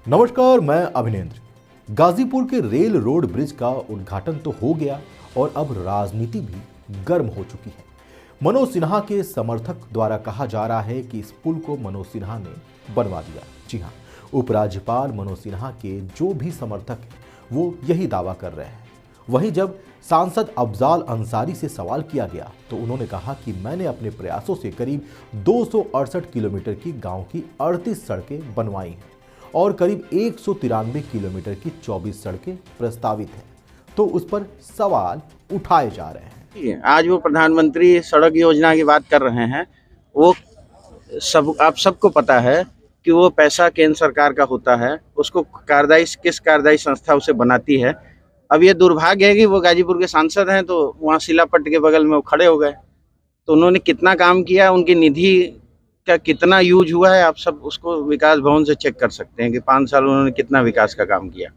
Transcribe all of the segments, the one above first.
नमस्कार, मैं अभिनेंद्र। गाजीपुर के रेल रोड ब्रिज का उद्घाटन तो हो गया और अब राजनीति भी गर्म हो चुकी है। मनोज सिन्हा के समर्थक द्वारा कहा जा रहा है कि इस पुल को मनोज सिन्हा ने बनवा दिया। जी हाँ, उपराज्यपाल मनोज सिन्हा के जो भी समर्थक हैं वो यही दावा कर रहे हैं। वहीं जब सांसद अफजाल अंसारी से सवाल किया गया तो उन्होंने कहा कि मैंने अपने प्रयासों से करीब 268 किलोमीटर की गांव की 38 सड़कें बनवाई हैं और करीब 193 किलोमीटर की 24 सड़कें प्रस्तावित हैं, तो उस पर सवाल उठाए जा रहे हैं। आज वो प्रधानमंत्री सड़क योजना की बात कर रहे हैं। वो आप सबको पता है कि वो पैसा केंद्र सरकार का होता है, उसको किस कार्यदायी संस्था उसे बनाती है। अब ये दुर्भाग्य है कि वो गाजीपुर के सांसद हैं, तो वहाँ शिलापट्ट के बगल में वो खड़े हो गए। तो उन्होंने कितना काम किया, उनकी निधि का कितना यूज हुआ है, आप सब उसको विकास भवन से चेक कर सकते हैं कि 5 साल उन्होंने कितना विकास का काम किया।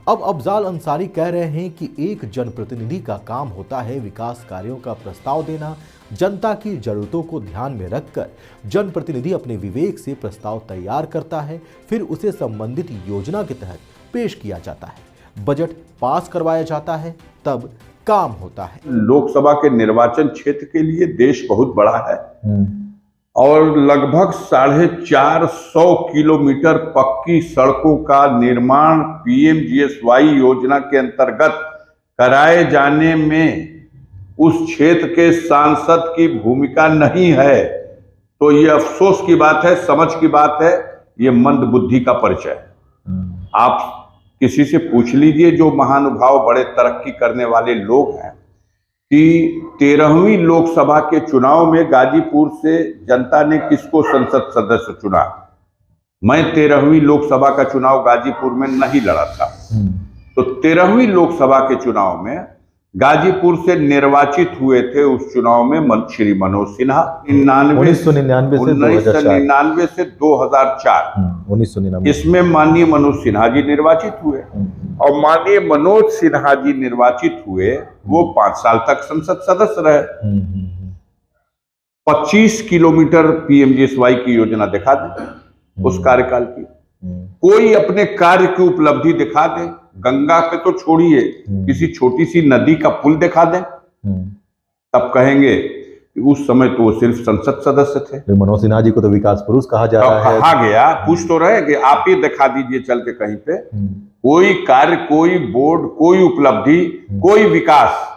अब अफजाल अंसारी कह रहे हैं कि एक जनप्रतिनिधि का काम होता है विकास कार्यों का प्रस्ताव देना। जनता की जरूरतों को ध्यान में रखकर जनप्रतिनिधि अपने विवेक से प्रस्ताव तैयार करता है, फिर उसे संबंधित योजना के तहत पेश किया जाता है, बजट पास करवाया जाता है, तब काम होता है। लोकसभा के निर्वाचन क्षेत्र के लिए देश बहुत बड़ा है और लगभग 450 किलोमीटर पक्की सड़कों का निर्माण पीएमजीएसवाई योजना के अंतर्गत कराए जाने में उस क्षेत्र के सांसद की भूमिका नहीं है, तो ये अफसोस की बात है, समझ की बात है, ये मंद बुद्धि का परिचय है। आप किसी से पूछ लीजिए जो महानुभाव बड़े तरक्की करने वाले लोग हैं कि 13वीं लोकसभा के चुनाव में गाजीपुर से जनता ने किसको संसद सदस्य चुना। मैं 13वीं लोकसभा का चुनाव गाजीपुर में नहीं लड़ा था, तो 13वीं लोकसभा के चुनाव में गाजीपुर से निर्वाचित हुए थे उस चुनाव में श्री मनोज सिन्हा 1999 से 2004 1999 इसमें माननीय मनोज सिन्हा जी निर्वाचित हुए और माननीय मनोज सिन्हा जी निर्वाचित हुए, वो 5 साल तक संसद सदस्य रहे। 25 किलोमीटर पीएमजीएसवाई की योजना दिखा दे उस कार्यकाल की, कोई अपने कार्य की उपलब्धि दिखा दे, गंगा पे तो छोड़िए, किसी छोटी सी नदी का पुल दिखा दें, तब कहेंगे कि उस समय तो वो सिर्फ संसद सदस्य थे। मनोज सिन्हा जी को तो विकास पुरुष कहा जा रहा है। कहा गया, पूछ तो रहे कि आप ही दिखा दीजिए चल के कहीं पे कोई कार्य, कोई बोर्ड, कोई उपलब्धि, कोई विकास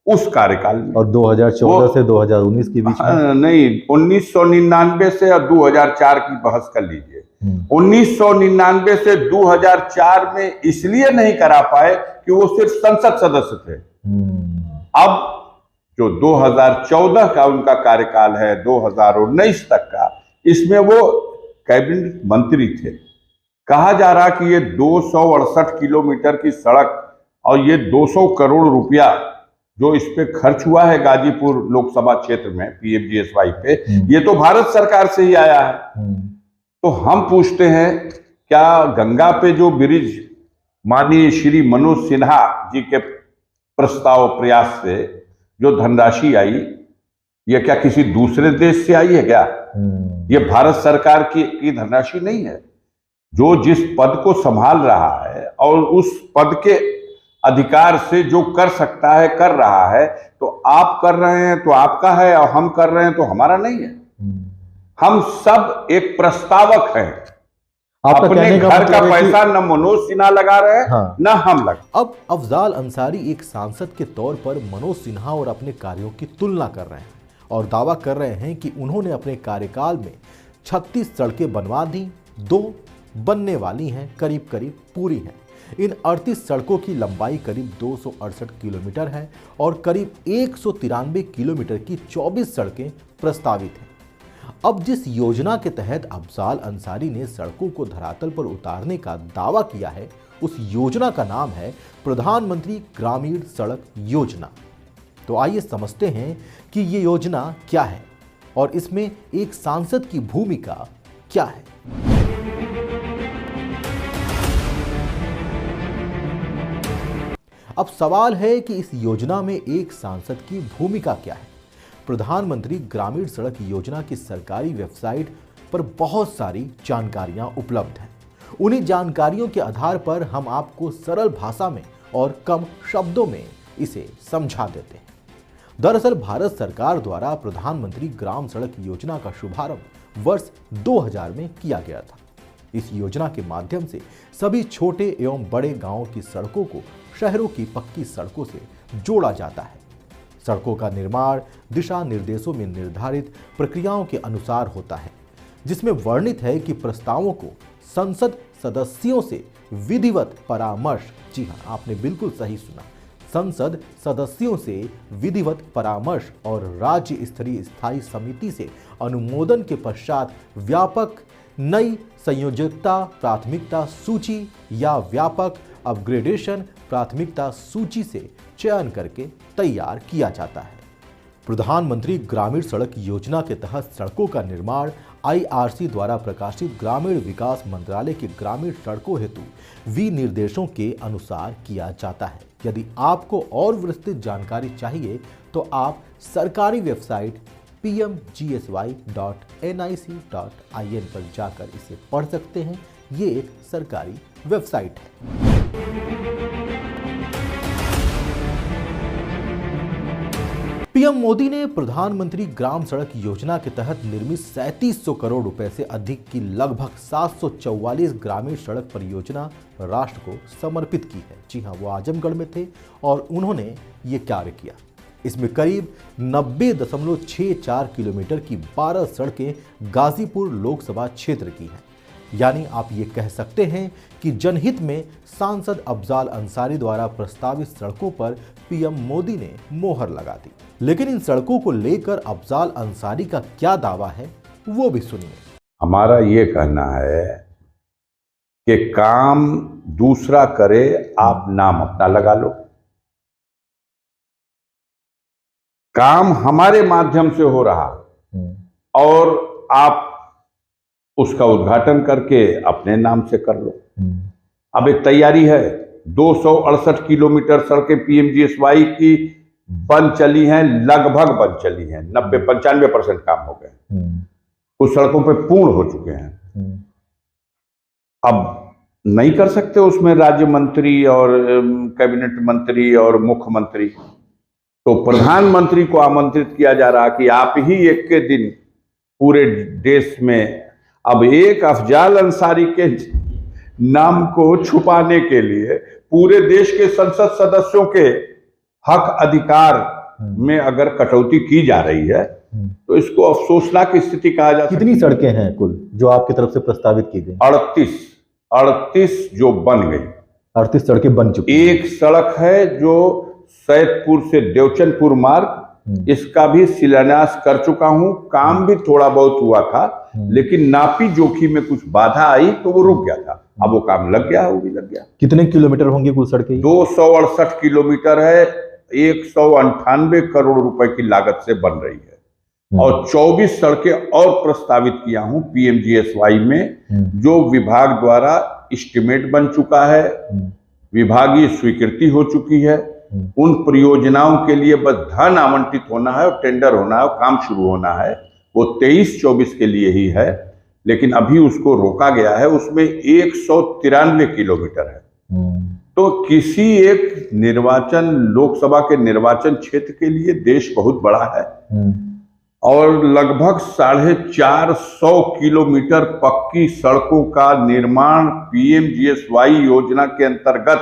उस कार्यकाल में। और 2014 से 2019 के बीच में नहीं, 1999 से और 2004 की बहस कर लीजिए। 1999 से 2004 में इसलिए नहीं करा पाए कि वो सिर्फ संसद सदस्य थे। अब जो 2014 का उनका कार्यकाल है, 2019 तक का, इसमें वो कैबिनेट मंत्री थे। कहा जा रहा कि ये 268 किलोमीटर की सड़क और ये 200 करोड़ रुपया जो इस पे खर्च हुआ है गाजीपुर लोकसभा क्षेत्र में पीएमजीएसवाई पे, ये तो भारत सरकार से ही आया है। तो हम पूछते हैं, क्या गंगा पे जो ब्रिज माननीय श्री मनोज सिन्हा जी के प्रस्ताव प्रयास से जो धनराशि आई, ये क्या किसी दूसरे देश से आई है क्या? ये भारत सरकार की धनराशि नहीं है। जो जिस पद को संभाल रहा है और उस पद के अधिकार से जो कर सकता है कर रहा है, तो आप कर रहे हैं तो आपका है और हम कर रहे हैं तो हमारा नहीं है। हम सब एक प्रस्तावक हैं। अपने घर का पैसा न मनोज सिन्हा लगा रहे हैं, न हम लगा। अब अफजाल अंसारी एक सांसद के तौर पर मनोज सिन्हा और अपने कार्यों की तुलना कर रहे हैं और दावा कर रहे हैं कि उन्होंने अपने कार्यकाल में 36 सड़कें बनवा दी, 2 बनने वाली हैं, करीब करीब पूरी हैं। इन 38 सड़कों की लंबाई करीब 268 किलोमीटर है और करीब 193 किलोमीटर की 24 सड़कें प्रस्तावित हैं। अब जिस योजना के तहत अफजाल अंसारी ने सड़कों को धरातल पर उतारने का दावा किया है, उस योजना का नाम है प्रधानमंत्री ग्रामीण सड़क योजना। तो आइए समझते हैं कि ये योजना क्या है और इसमें एक सांसद की भूमिका क्या है। अब सवाल है कि इस योजना में एक सांसद की भूमिका क्या है। प्रधानमंत्री ग्रामीण सड़क योजना की सरकारी वेबसाइट पर बहुत सारी जानकारियां उपलब्ध हैं। उन्हीं जानकारियों के आधार पर हम आपको सरल भाषा में और कम शब्दों में इसे समझा देते हैं। दरअसल भारत सरकार द्वारा प्रधानमंत्री ग्राम सड़क योजना का शुभारंभ वर्ष 2000 में किया गया था। इस योजना के माध्यम से सभी छोटे एवं बड़े गांवों की सड़कों को शहरों की पक्की सड़कों से जोड़ा जाता है। सड़कों का निर्माण दिशा निर्देशों में निर्धारित प्रक्रियाओं के अनुसार होता है, जिसमें वर्णित है कि प्रस्तावों को संसद सदस्यों से विधिवत परामर्श, जी हां, आपने बिल्कुल सही सुना, संसद सदस्यों से विधिवत परामर्श और राज्य स्तरीय स्थायी समिति से अनुमोदन के पश्चात व्यापक नई संयोजकता प्राथमिकता सूची या व्यापक अपग्रेडेशन प्राथमिकता सूची से चयन करके तैयार किया जाता है। प्रधानमंत्री ग्रामीण सड़क योजना के तहत सड़कों का निर्माण IRC द्वारा प्रकाशित ग्रामीण विकास मंत्रालय के ग्रामीण सड़कों हेतु विनिर्देशों के अनुसार किया जाता है। यदि आपको और विस्तृत जानकारी चाहिए तो आप सरकारी वेबसाइट pmgsy.nic.in पर जाकर इसे पढ़ सकते हैं। ये एक सरकारी वेबसाइट है। पीएम मोदी ने प्रधानमंत्री ग्राम सड़क योजना के तहत निर्मित 3700 करोड़ रुपए से अधिक की लगभग 744 ग्रामीण सड़क परियोजना राष्ट्र को समर्पित की है। जी हां, वो आजमगढ़ में थे और उन्होंने ये कार्य किया। इसमें करीब 90.64 किलोमीटर की 12 सड़कें गाजीपुर लोकसभा क्षेत्र की हैं। यानी आप ये कह सकते हैं कि जनहित में सांसद अफजाल अंसारी द्वारा प्रस्तावित सड़कों पर पीएम मोदी ने मोहर लगा दी। लेकिन इन सड़कों को लेकर अफजाल अंसारी का क्या दावा है, वो भी सुनिए। हमारा ये कहना है कि काम दूसरा करे, आप नाम अपना लगा लो। काम हमारे माध्यम से हो रहा और आप उसका उद्घाटन करके अपने नाम से कर लो। अब एक तैयारी है, 268 किलोमीटर सड़कें पीएमजीएसवाई की बन चली हैं, लगभग बन चली हैं, 90-95% काम हो गए। कुछ सड़कों पे पूर्ण हो चुके हैं। अब नहीं कर सकते उसमें राज्य मंत्री और कैबिनेट मंत्री और मुख्यमंत्री, तो प्रधानमंत्री को आमंत्रित किया जा रहा कि आप ही एक के दिन पूरे देश में अब एक अफजाल अंसारी के नाम को छुपाने के लिए पूरे देश के संसद सदस्यों के हक अधिकार में अगर कटौती की जा रही है तो इसको अफसोसनाक स्थिति कहा जा सकता है। कितनी सड़कें हैं कुल जो आपकी तरफ से प्रस्तावित की गई? 38 जो बन गई, 38 सड़कें बन चुकी। एक सड़क है जो सैदपुर से देवचंदपुर मार्ग, इसका भी शिलान्यास कर चुका हूं। काम भी थोड़ा बहुत हुआ था, लेकिन नापी जोखी में कुछ बाधा आई तो वो रुक गया था। अब वो काम लग गया, वो भी लग गया। कितने किलोमीटर होंगे कुल सड़कें? 268 किलोमीटर है, 198 करोड़ रुपए की लागत से बन रही है। और 24 सड़कें और प्रस्तावित किया हूं पीएमजीएसवाई में, जो विभाग द्वारा एस्टिमेट बन चुका है, विभागीय स्वीकृति हो चुकी है। उन परियोजनाओं के लिए बस धन आवंटित होना है और टेंडर होना है और काम शुरू होना है। वो 23-24 के लिए ही है, लेकिन अभी उसको रोका गया है। उसमें 193 किलोमीटर है। तो किसी एक निर्वाचन, लोकसभा के निर्वाचन क्षेत्र के लिए देश बहुत बड़ा है और लगभग 450 किलोमीटर पक्की सड़कों का निर्माण पीएमजीएसवाई योजना के अंतर्गत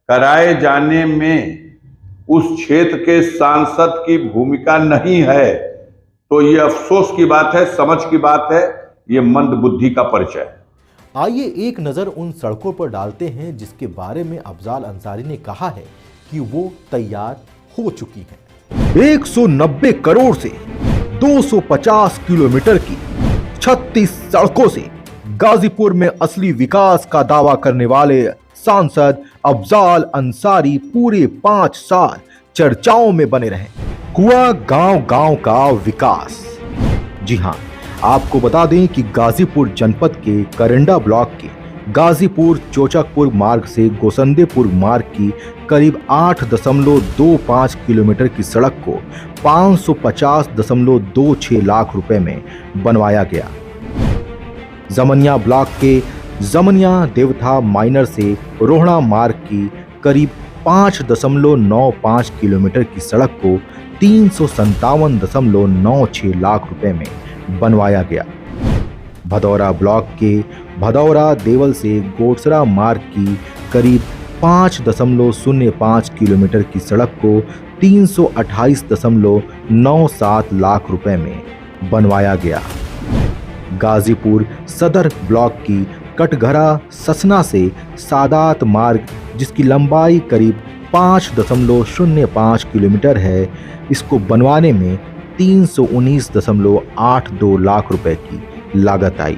कराए जाने में उस क्षेत्र के सांसद की भूमिका नहीं है। तो ये अफसोस की बात है, समझ की बात है, ये मंद बुद्धि का परिचय है। आइए एक नजर उन सड़कों पर डालते हैं जिसके बारे में अफजाल अंसारी ने कहा है कि वो तैयार हो चुकी हैं। 190 करोड़ से 250 किलोमीटर की 36 सड़कों से गाजीपुर में असली विकास का दावा करने वाले सांसद अफजाल अंसारी पूरे 5 साल चर्चाओं में बने रहे। हुआ गांव-गांव का विकास। जी हां, आपको बता दें कि गाजीपुर जनपद के करंडा ब्लॉक के गाजीपुर चोचकपुर मार्ग से गोसंदेपुर मार्ग की करीब 8.25 किलोमीटर की सड़क को 550.26 लाख रुपए में बनवाया गया। जमनिया ब्लॉक के जमनिया देवथा माइनर से रोहड़ा मार्ग की करीब 5.95 किलोमीटर की सड़क को 357.96 लाख रुपए में बनवाया गया। भदौरा ब्लॉक के भदौरा देवल से गोडसरा मार्ग की करीब 5.05 किलोमीटर की सड़क को 328.97 लाख रुपए में बनवाया गया। गाजीपुर सदर ब्लॉक की कटघरा ससना से सादात मार्ग, जिसकी लंबाई करीब 5.05 किलोमीटर है, इसको बनवाने में 319.82 लाख रुपए की लागत आई।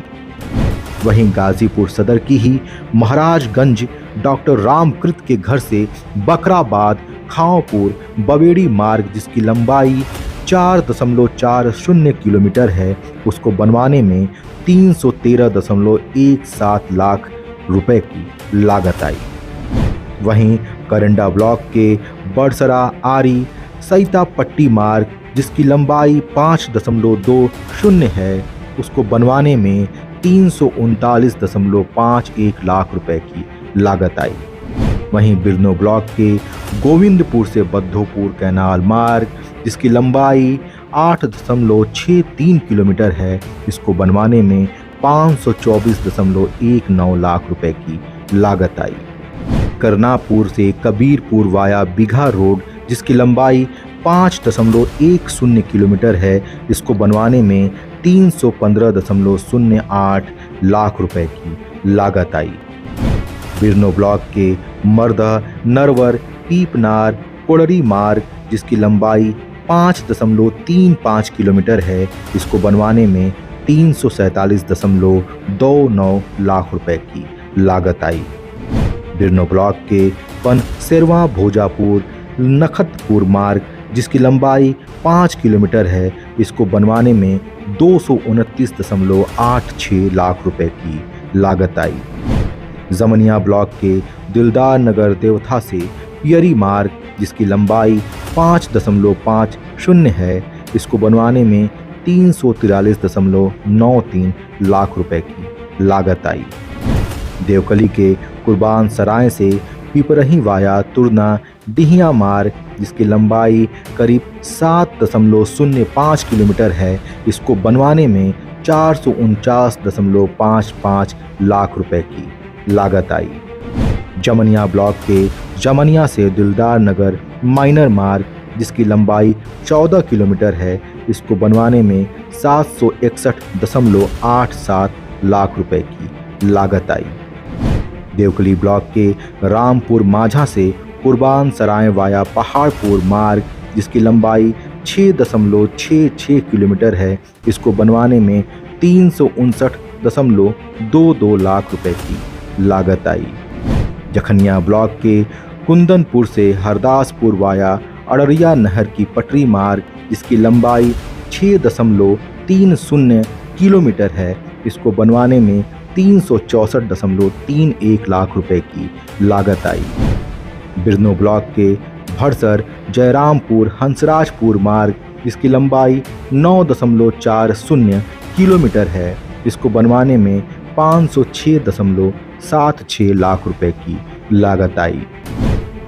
वहीं गाजीपुर सदर की ही महाराजगंज डॉक्टर रामकृत के घर से बकराबाद खांवपुर बवेड़ी मार्ग, जिसकी लंबाई 4.40 किलोमीटर है, उसको बनवाने में 313.17 लाख रुपए की लागत आई। वहीं करंडा ब्लॉक के बड़सरा आरी सईता पट्टी मार्ग, जिसकी लंबाई 5.20 है, उसको बनवाने में 339.51 लाख रुपए की लागत आई। वहीं बिरनो ब्लॉक के गोविंदपुर से बद्धोपुर कैनाल मार्ग, जिसकी लंबाई 8.63 किलोमीटर है, इसको बनवाने में 524.19 लाख रुपए की लागत आई। करनापुर से कबीरपुर वाया बिघा रोड, जिसकी लंबाई 5.10 किलोमीटर है, इसको बनवाने में 315.08 लाख रुपए की लागत आई। बिरनो ब्लॉक के मर्दा नरवर पीपनार कोड़री मार्ग, जिसकी लंबाई 5.35 किलोमीटर है, इसको बनवाने में 347.29 लाख रुपए की लागत आई। बिरनो ब्लॉक के पनसेरवा भोजापुर नखतपुर मार्ग, जिसकी लंबाई 5 किलोमीटर है, इसको बनवाने में 229.86 लाख रुपए की लागत आई। जमनिया ब्लॉक के दिलदार नगर देवथा से पियरी मार्ग, जिसकी लंबाई 5.50 है, इसको बनवाने में 343.93 लाख रुपए की लागत आई। देवकली के कुर्बान सराय से पिपरही वाया तुरना डिहिया मार्ग, जिसकी लंबाई करीब 7.05 किलोमीटर है, इसको बनवाने में 449.55 लाख रुपए की लागत आई। जमनिया ब्लॉक के जमनिया से दिलदार नगर माइनर मार्ग, जिसकी लंबाई 14 किलोमीटर है, इसको बनवाने में 761.87 लाख रुपए की लागत आई। देवकली ब्लॉक के रामपुर माझा से कुर्बान सराय वाया पहाड़पुर मार्ग, जिसकी लंबाई 6.66 किलोमीटर है, इसको बनवाने में 359.22 लाख रुपए की लागत आई। जखनिया ब्लॉक के कुंदनपुर से हरदासपुर वाया अड़रिया नहर की पटरी मार्ग, जिसकी लंबाई 6.30 किलोमीटर है, इसको बनवाने में 364.31 लाख रुपए की लागत आई। बिरनो ब्लॉक के भड़सर जयरामपुर हंसराजपुर मार्ग, जिसकी लंबाई 9.40 किलोमीटर है, इसको बनवाने में 506.76 लाख रुपए की लागत आई।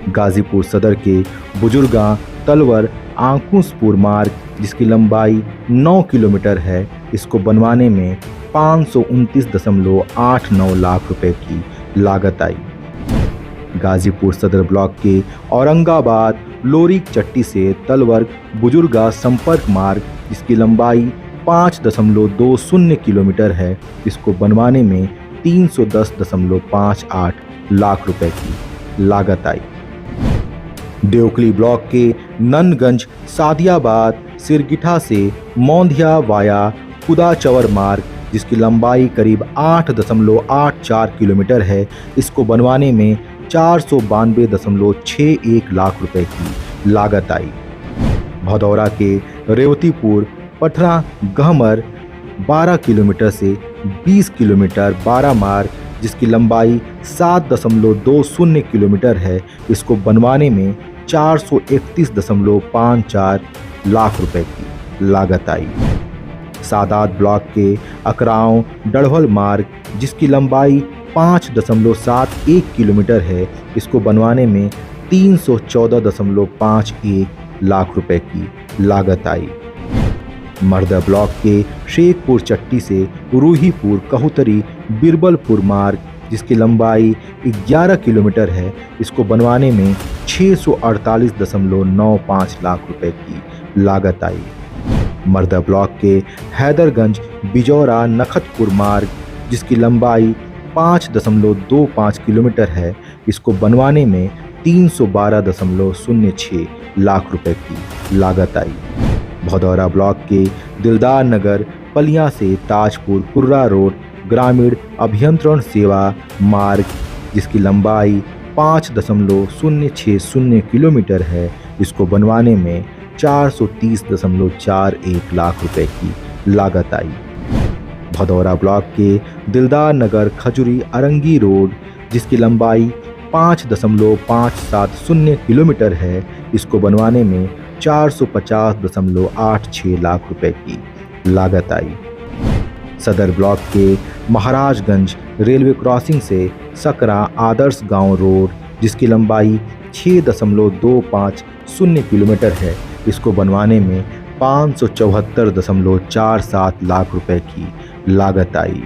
गाजीपुर सदर के बुजुर्गा तलवर आंकुशपुर मार्ग, जिसकी लंबाई 9 किलोमीटर है, इसको बनवाने में 529.89 लाख रुपए की लागत आई। गाजीपुर सदर ब्लॉक के औरंगाबाद लोरिक चट्टी से तलवर बुजुर्गा संपर्क मार्ग, जिसकी लंबाई 5.20 किलोमीटर है, इसको बनवाने में 310.58 लाख रुपए की लागत आई। देवकली ब्लॉक के ननगंज सादियाबाद सिरगिठा से मौंधिया वाया कुदाचवर मार्ग, जिसकी लंबाई करीब 8.84 किलोमीटर है, इसको बनवाने में 492.61 लाख रुपए की लागत आई। भदौरा के रेवतीपुर पटना गहमर 12 किलोमीटर से 20 किलोमीटर 12 मार्ग, जिसकी लंबाई 7.20 किलोमीटर है, इसको बनवाने में 431.54 लाख रुपए की लागत आई। सादात ब्लॉक के अकराव डढ़वल मार्ग, जिसकी लंबाई 5.71 किलोमीटर है, इसको बनवाने में 314.51 लाख रुपए की लागत आई। मर्दा ब्लॉक के शेखपुर चट्टी से रूहीपुर कहुतरी बिरबलपुर मार्ग, जिसकी लंबाई 11 किलोमीटर है, इसको बनवाने में 648.95 लाख रुपए की लागत आई। मर्दा ब्लॉक के हैदरगंज बिजौरा नखतपुर मार्ग, जिसकी लंबाई 5.25 किलोमीटर है, इसको बनवाने में 312.06 लाख रुपए की लागत आई। भदौरा ब्लॉक के दिलदार नगर पलिया से ताजपुर कुर्रा रोड ग्रामीण अभियंत्रण सेवा मार्ग, जिसकी लंबाई 5.060 किलोमीटर है, इसको बनवाने में 430.41 लाख रुपए की लागत आई। भदौरा ब्लॉक के दिलदार नगर खजुरी अरंगी रोड, जिसकी लंबाई 5.570 किलोमीटर है, इसको बनवाने में 450.86 लाख रुपए की लागत आई। सदर ब्लॉक के महाराजगंज रेलवे क्रॉसिंग से सकरा आदर्श गांव रोड, जिसकी लंबाई 6.250 किलोमीटर है, इसको बनवाने में 574.47 लाख रुपए की लागत आई।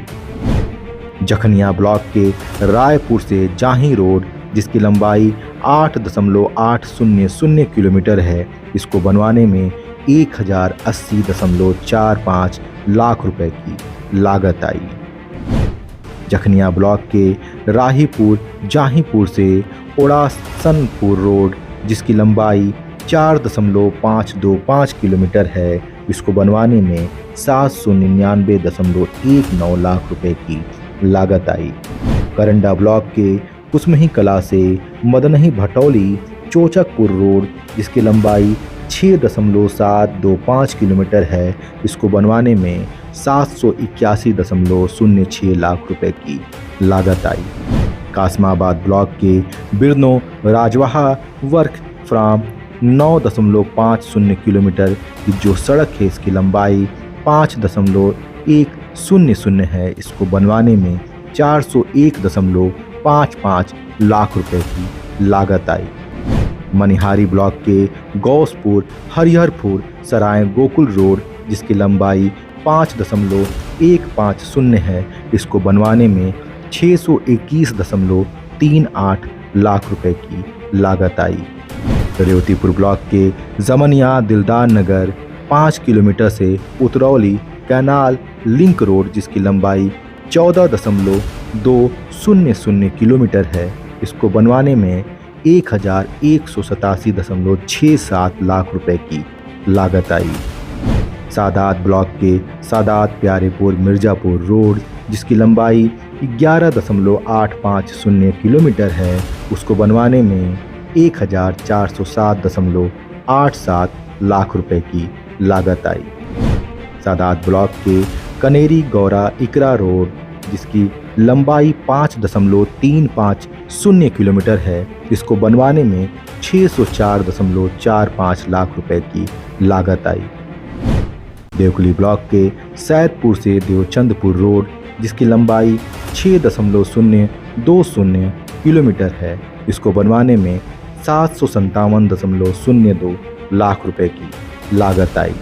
जखनिया ब्लॉक के रायपुर से जाही रोड, जिसकी लंबाई 8.800 किलोमीटर है, इसको बनवाने में 1080.45 लाख रुपए की लागत आई। जखनिया ब्लॉक के राहीपुर जाहीपुर से ओड़ासनपुर रोड, जिसकी लंबाई 4.525 किलोमीटर है, इसको बनवाने में 799.19 लाख रुपए की लागत आई। करंडा ब्लॉक के कुसमही कला से मदनही भटौली चोचकपुर रोड, जिसकी लंबाई 6.725 किलोमीटर है, इसको बनवाने में 781.06 लाख रुपए की लागत आई। कासमाबाद ब्लॉक के बिरनो राजवाहा वर्क फ्राम 9.50 किलोमीटर की जो सड़क है, इसकी लंबाई 5.100 है, इसको बनवाने में 401.55 लाख रुपए की लागत आई। मनिहारी ब्लॉक के गौसपुर हरिहरपुर सराय गोकुल रोड, जिसकी लंबाई 5.150 है, इसको बनवाने में 621.38 लाख रुपए की लागत आई। रेवतीपुर ब्लॉक के जमनिया दिलदार नगर 5 किलोमीटर से उतरौली कैनाल लिंक रोड, जिसकी लंबाई 14.200 किलोमीटर है, इसको बनवाने में 1187.67 लाख रुपए की लागत आई। सादात ब्लॉक के सादात प्यारेपुर मिर्जापुर रोड, जिसकी लंबाई 11.850 किलोमीटर है, उसको बनवाने में 1407.87 लाख रुपए की लागत आई। सादात ब्लॉक के कनेरी गौरा इकरा रोड, जिसकी लंबाई 5.350 किलोमीटर है, इसको बनवाने में 604.45 लाख रुपए की लागत आई। देवकुली ब्लॉक के सैदपुर से देवचंदपुर रोड, जिसकी लंबाई 6.020 किलोमीटर है, इसको बनवाने में 757.02 लाख रुपए की लागत आई।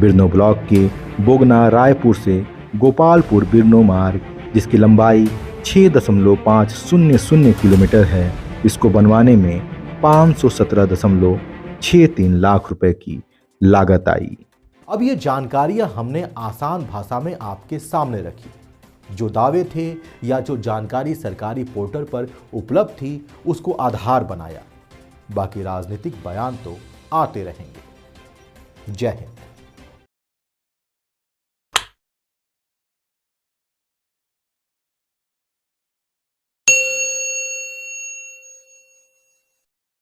बिरनो ब्लॉक के बोगना रायपुर से गोपालपुर बिरनो मार्ग, जिसकी लंबाई 6.500 किलोमीटर है, इसको बनवाने में 517.63 लाख रुपए की लागत आई। अब ये जानकारियां हमने आसान भाषा में आपके सामने रखी। जो दावे थे या जो जानकारी सरकारी पोर्टल पर उपलब्ध थी, उसको आधार बनाया। बाकी राजनीतिक बयान तो आते रहेंगे। जय हिंद।